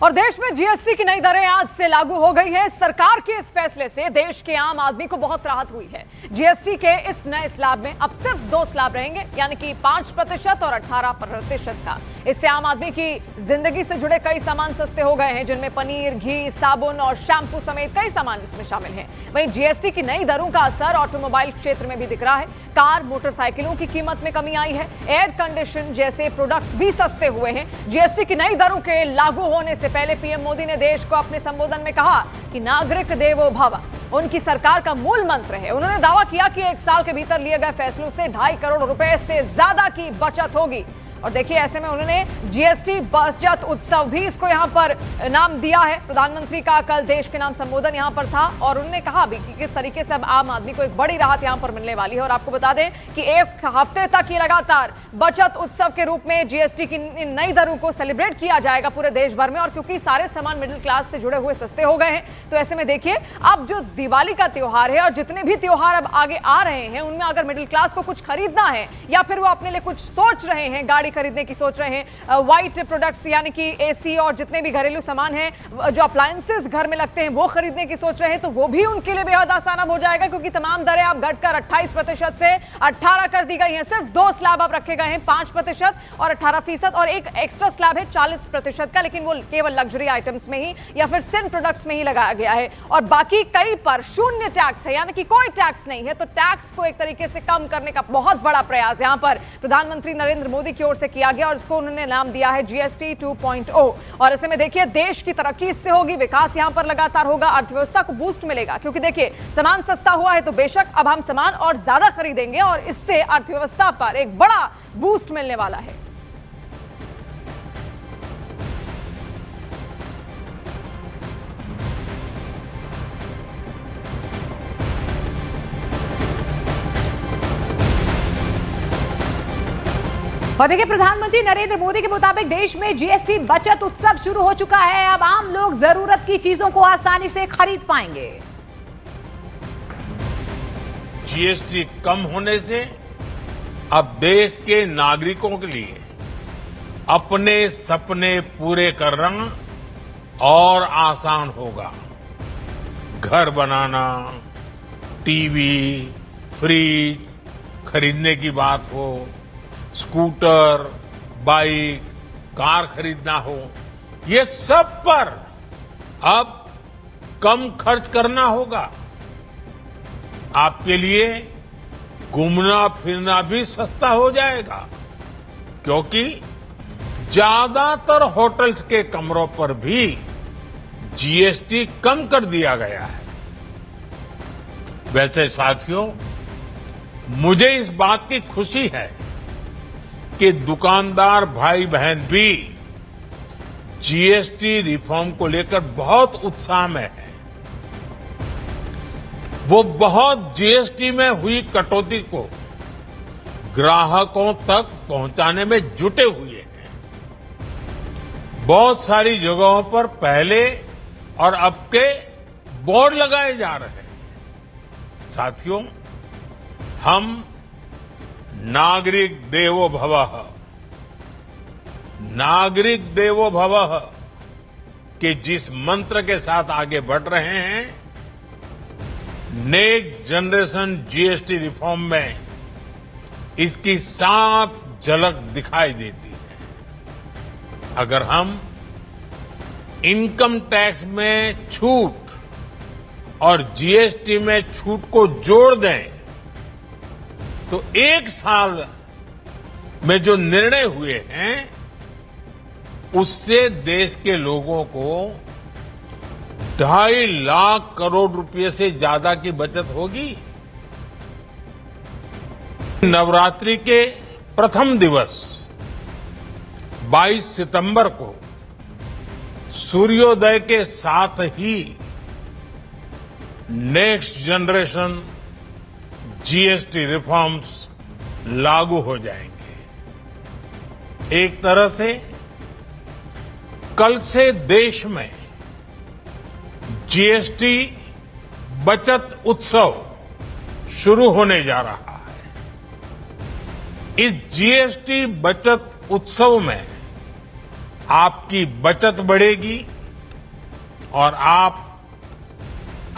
और देश में जीएसटी की नई दरें आज से लागू हो गई हैं। सरकार के इस फैसले से देश के आम आदमी को बहुत राहत हुई है। जीएसटी के इस नए स्लैब में अब सिर्फ 2 स्लैब रहेंगे, यानी कि 5% और 18% का। इससे आम आदमी की जिंदगी से जुड़े कई सामान सस्ते हो गए हैं, जिनमें पनीर, घी, साबुन और शैम्पू समेत कई सामान इसमें शामिल हैं। वहीं जीएसटी की नई दरों का असर ऑटोमोबाइल क्षेत्र में भी दिख रहा है। कार, मोटरसाइकिलों की कीमत में कमी आई है। एयर कंडीशन जैसे प्रोडक्ट्स भी सस्ते हुए हैं। जीएसटी की नई दरों के लागू होने से पहले पीएम मोदी ने देश को अपने संबोधन में कहा कि नागरिक देवो भव उनकी सरकार का मूल मंत्र है। उन्होंने दावा किया कि 1 साल के भीतर लिए गए फैसलों से 2.5 करोड़ रुपए से ज्यादा की बचत होगी। और देखिए, ऐसे में उन्होंने जीएसटी बचत उत्सव भी इसको यहां पर नाम दिया है। प्रधानमंत्री का कल देश के नाम संबोधन यहां पर था और उन्होंने कहा भी कि किस तरीके से अब आम आदमी को एक बड़ी राहत यहां पर मिलने वाली है। और आपको बता दें कि 1 हफ्ते तक ये लगातार बचत उत्सव के रूप में जीएसटी की नई दरों को सेलिब्रेट किया जाएगा पूरे देश भर में। और क्योंकि सारे सामान मिडिल क्लास से जुड़े हुए सस्ते हो गए हैं, तो ऐसे में देखिए, अब जो दिवाली का त्योहार है और जितने भी त्योहार अब आगे आ रहे हैं, उनमें अगर मिडिल क्लास को कुछ खरीदना है या फिर वो अपने लिए कुछ सोच रहे हैं, गाड़ी खरीदने की सोच रहे हैं, व्हाइट प्रोडक्ट्स यानी कि एसी और जितने भी घरेलू सामान हैं, जो अप्लायंसेस घर में लगते हैं, वो खरीदने की सोच रहे हैं, तो वो भी उनके लिए बेहद आसान अब हो जाएगा। क्योंकि तमाम दरें अब घटकर 28% से 18 कर दी गई हैं। सिर्फ 2 स्लैब अब रखे गए हैं, 5% और 18%, और एक एक्स्ट्रा स्लैब है 40% का, लेकिन वो केवल लग्जरी आइटम्स में ही या फिर सिन प्रोडक्ट्स में ही लगाया गया है। और बाकी कई पर शून्य टैक्स है, यानी कि कोई टैक्स नहीं है। तो टैक्स को एक तरीके से कम करने का बहुत बड़ा प्रयास यहां पर प्रधानमंत्री नरेंद्र मोदी की ओर से किया गया और इसको उन्होंने नाम दिया है जीएसटी 2.0। और ऐसे में देखिए, देश की तरक्की इससे होगी, विकास यहां पर लगातार होगा, अर्थव्यवस्था को बूस्ट मिलेगा। क्योंकि देखिए, सामान सस्ता हुआ है तो बेशक अब हम सामान और ज्यादा खरीदेंगे और इससे अर्थव्यवस्था पर एक बड़ा बूस्ट मिलने वाला है। और देखिए, प्रधानमंत्री नरेंद्र मोदी के मुताबिक देश में जीएसटी बचत उत्सव शुरू हो चुका है। अब आम लोग जरूरत की चीजों को आसानी से खरीद पाएंगे। जीएसटी कम होने से अब देश के नागरिकों के लिए अपने सपने पूरे करना और आसान होगा। घर बनाना, टीवी, फ्रिज खरीदने की बात हो, स्कूटर, बाइक, कार खरीदना हो, ये सब पर अब कम खर्च करना होगा। आपके लिए घूमना फिरना भी सस्ता हो जाएगा, क्योंकि ज्यादातर होटल्स के कमरों पर भी जीएसटी कम कर दिया गया है। वैसे साथियों, मुझे इस बात की खुशी है कि दुकानदार भाई बहन भी जीएसटी रिफॉर्म को लेकर बहुत उत्साह में है। वो बहुत जीएसटी में हुई कटौती को ग्राहकों तक पहुंचाने में जुटे हुए हैं। बहुत सारी जगहों पर पहले और अब के बोर्ड लगाए जा रहे हैं। साथियों, हम नागरिक देवो भवः, नागरिक देवो भवः के जिस मंत्र के साथ आगे बढ़ रहे हैं, नेक्स्ट जनरेशन जीएसटी रिफॉर्म में इसकी साफ झलक दिखाई देती है। अगर हम इनकम टैक्स में छूट और जीएसटी में छूट को जोड़ दें, तो 1 साल में जो निर्णय हुए हैं, उससे देश के लोगों को 2.5 लाख करोड़ रुपए से ज्यादा की बचत होगी। नवरात्रि के प्रथम दिवस 22 सितंबर को सूर्योदय के साथ ही नेक्स्ट जनरेशन जीएसटी रिफॉर्म्स लागू हो जाएंगे। एक तरह से कल से देश में जीएसटी बचत उत्सव शुरू होने जा रहा है। इस जीएसटी बचत उत्सव में आपकी बचत बढ़ेगी, और आप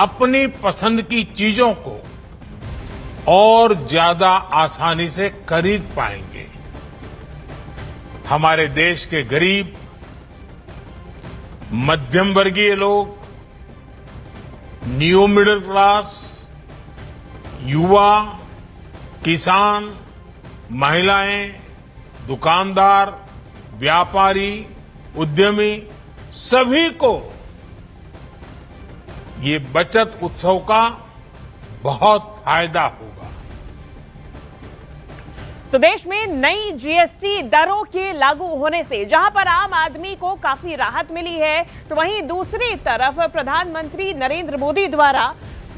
अपनी पसंद की चीजों को और ज्यादा आसानी से खरीद पाएंगे। हमारे देश के गरीब, मध्यम वर्गीय लोग, न्यू मिडिल क्लास, युवा, किसान, महिलाएं, दुकानदार, व्यापारी, उद्यमी, सभी को ये बचत उत्सव का बहुत फायदा होगा। तो देश में नई जीएसटी दरों के लागू होने से जहां पर आम आदमी को काफी राहत मिली है, तो वहीं दूसरी तरफ प्रधानमंत्री नरेंद्र मोदी द्वारा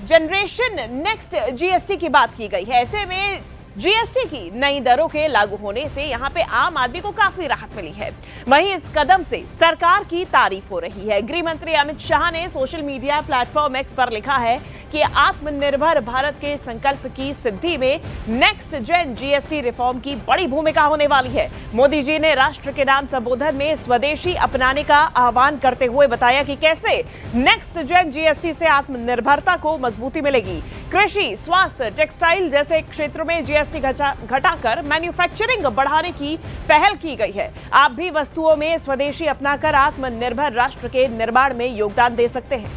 जनरेशन नेक्स्ट जीएसटी की बात की गई है। ऐसे में जीएसटी की नई दरों के लागू होने से यहां पे आम आदमी को काफी राहत मिली है। वहीं इस कदम से सरकार की तारीफ हो रही है। गृह मंत्री अमित शाह ने सोशल मीडिया प्लेटफॉर्म एक्स पर लिखा है कि आत्मनिर्भर भारत के संकल्प की सिद्धि में नेक्स्ट जेन जीएसटी रिफॉर्म की बड़ी भूमिका होने वाली है। मोदी जी ने राष्ट्र के नाम संबोधन में स्वदेशी अपनाने का आह्वान करते हुए बताया कि कैसे नेक्स्ट जेन जीएसटी से आत्मनिर्भरता को मजबूती मिलेगी। कृषि, स्वास्थ्य, टेक्सटाइल जैसे क्षेत्रों में जीएसटी घटाकर मैन्युफैक्चरिंग बढ़ाने की पहल की गई है। आप भी वस्तुओं में स्वदेशी अपनाकर आत्मनिर्भर राष्ट्र के निर्माण में योगदान दे सकते हैं।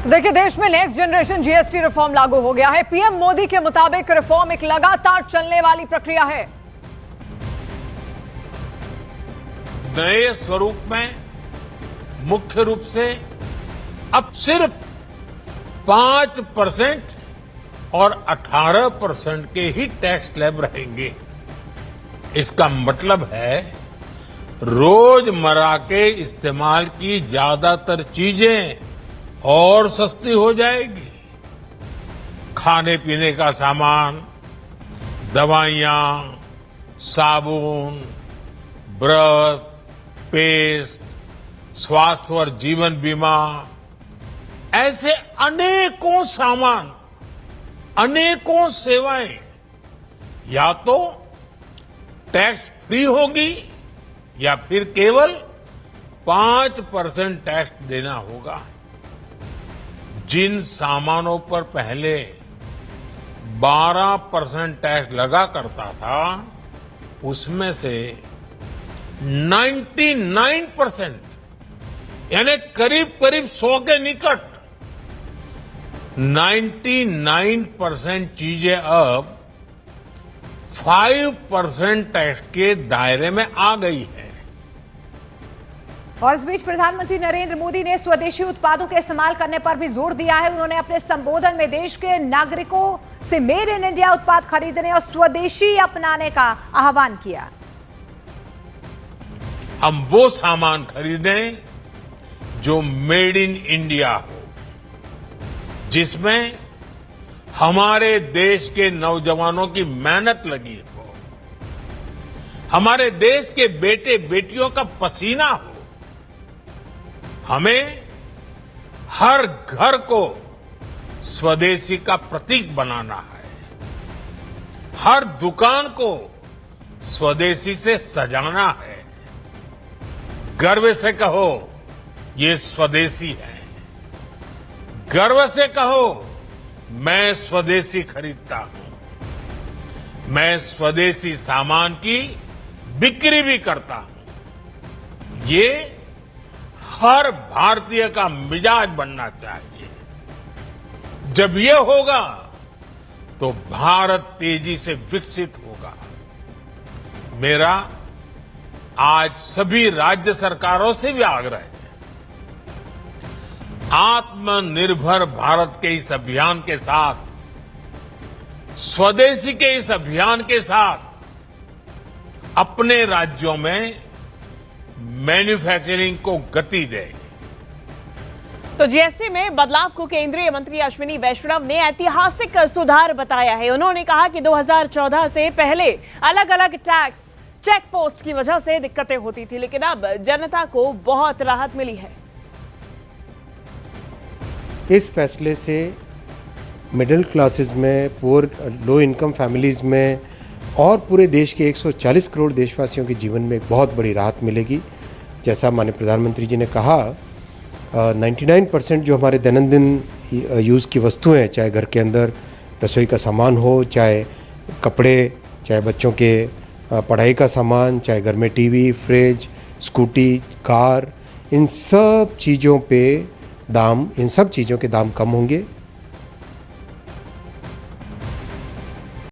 देखिए, देश में नेक्स्ट जनरेशन जीएसटी रिफॉर्म लागू हो गया है। पीएम मोदी के मुताबिक रिफॉर्म एक लगातार चलने वाली प्रक्रिया है। नए स्वरूप में मुख्य रूप से अब सिर्फ 5% और 18% के ही टैक्स स्लैब रहेंगे। इसका मतलब है रोजमर्रा के इस्तेमाल की ज्यादातर चीजें और सस्ती हो जाएगी। खाने पीने का सामान, दवाइयां, साबुन, ब्रश, पेस्ट, स्वास्थ्य और जीवन बीमा, ऐसे अनेकों सामान, अनेकों सेवाएं या तो टैक्स फ्री होगी या फिर केवल 5% टैक्स देना होगा। जिन सामानों पर पहले 12% टैक्स लगा करता था, उसमें से 99% यानी करीब करीब 100 के निकट 99% चीजें अब 5% टैक्स के दायरे में आ गई है। और इस बीच प्रधानमंत्री नरेंद्र मोदी ने स्वदेशी उत्पादों के इस्तेमाल करने पर भी जोर दिया है। उन्होंने अपने संबोधन में देश के नागरिकों से मेड इन इंडिया उत्पाद खरीदने और स्वदेशी अपनाने का आह्वान किया। हम वो सामान खरीदें जो मेड इन इंडिया हो, जिसमें हमारे देश के नौजवानों की मेहनत लगी हो, हमारे देश के बेटे बेटियों का पसीना हो। हमें हर घर को स्वदेशी का प्रतीक बनाना है, हर दुकान को स्वदेशी से सजाना है। गर्व से कहो ये स्वदेशी है, गर्व से कहो मैं स्वदेशी खरीदता हूं, मैं स्वदेशी सामान की बिक्री भी करता हूं। ये हर भारतीय का मिजाज बनना चाहिए। जब ये होगा तो भारत तेजी से विकसित होगा। मेरा आज सभी राज्य सरकारों से भी आग्रह है, आत्मनिर्भर भारत के इस अभियान के साथ, स्वदेशी के इस अभियान के साथ अपने राज्यों में मैन्युफैक्चरिंग को गति दें। तो जीएसटी में बदलाव को केंद्रीय मंत्री अश्विनी वैष्णव ने ऐतिहासिक सुधार बताया है। उन्होंने कहा कि 2014 से पहले अलग अलग टैक्स चेक पोस्ट की वजह से दिक्कतें होती थी, लेकिन अब जनता को बहुत राहत मिली है। इस फैसले से मिडिल क्लासेस में, पुअर लो इनकम फैमिलीज में और पूरे देश के 140 करोड़ देशवासियों के जीवन में एक बहुत बड़ी राहत मिलेगी। जैसा माननीय प्रधानमंत्री जी ने कहा, 99% जो हमारे दैनंदिन यूज़ की वस्तुएं हैं, चाहे घर के अंदर रसोई का सामान हो, चाहे कपड़े, चाहे बच्चों के पढ़ाई का सामान, चाहे घर में टीवी, फ्रिज, स्कूटी, कार, इन सब चीज़ों के दाम कम होंगे।